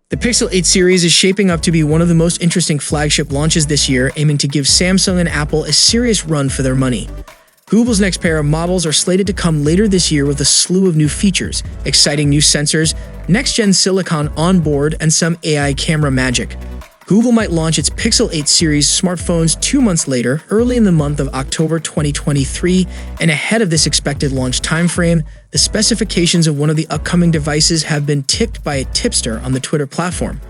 The Pixel 8 series is shaping up to be one of the most interesting flagship launches this year, aiming to give Samsung and Apple a serious run for their money. Google's next pair of models are slated to come later this year with a slew of new features, exciting new sensors, next-gen silicon on board, and some AI camera magic. Google might launch its Pixel 8 series smartphones 2 months later, early in the month of October 2023, and ahead of this expected launch timeframe, the specifications of one of the upcoming devices have been tipped by a tipster on the Twitter platform.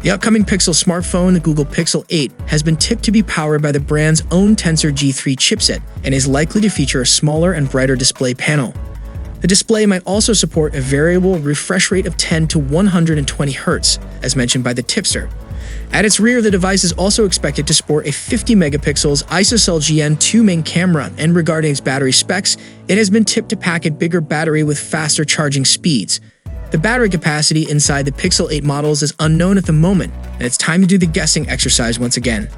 The upcoming Pixel smartphone, the Google Pixel 8, has been tipped to be powered by the brand's own Tensor G3 chipset and is likely to feature a smaller and brighter display panel. The display might also support a variable refresh rate of 10 to 120 Hz, as mentioned by the tipster. At its rear, the device is also expected to sport a 50-megapixels Isocell GN2 main camera, and regarding its battery specs, it has been tipped to pack a bigger battery with faster charging speeds. The battery capacity inside the Pixel 8 models is unknown at the moment, and it's time to do the guessing exercise once again.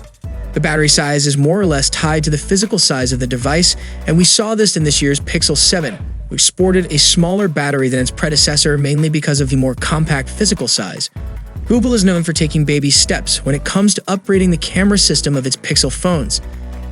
The battery size is more or less tied to the physical size of the device, and we saw this in this year's Pixel 7, which sported a smaller battery than its predecessor mainly because of the more compact physical size. Google is known for taking baby steps when it comes to upgrading the camera system of its Pixel phones.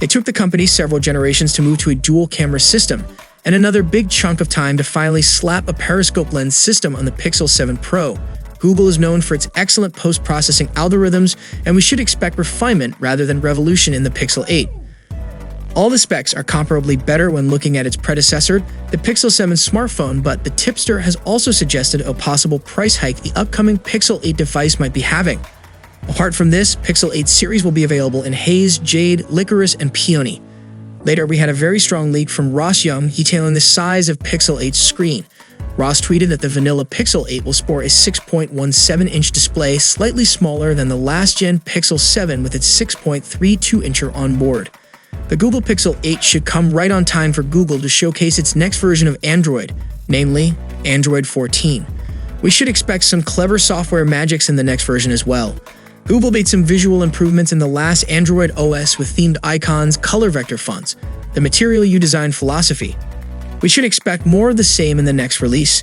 It took the company several generations to move to a dual-camera system, and another big chunk of time to finally slap a periscope lens system on the Pixel 7 Pro. Google is known for its excellent post-processing algorithms, and we should expect refinement rather than revolution in the Pixel 8. All the specs are comparably better when looking at its predecessor, the Pixel 7 smartphone, but the tipster has also suggested a possible price hike the upcoming Pixel 8 device might be having. Apart from this, Pixel 8 series will be available in haze, jade, licorice, and peony. Later, we had a very strong leak from Ross Young detailing the size of Pixel 8's screen. Ross tweeted that the vanilla Pixel 8 will sport a 6.17-inch display, slightly smaller than the last-gen Pixel 7 with its 6.32-incher on board. The Google Pixel 8 should come right on time for Google to showcase its next version of Android, namely Android 14. We should expect some clever software magics in the next version as well. Google made some visual improvements in the last Android OS with themed icons, color vector fonts, the material you design philosophy. We should expect more of the same in the next release.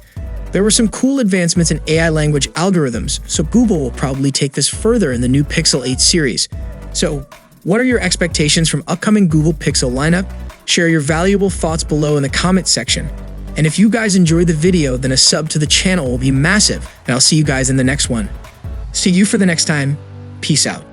There were some cool advancements in AI language algorithms, so Google will probably take this further in the new Pixel 8 series. So, what are your expectations from upcoming Google Pixel lineup? Share your valuable thoughts below in the comment section. And if you guys enjoyed the video, then a sub to the channel will be massive, and I'll see you guys in the next one. See you for the next time. Peace out.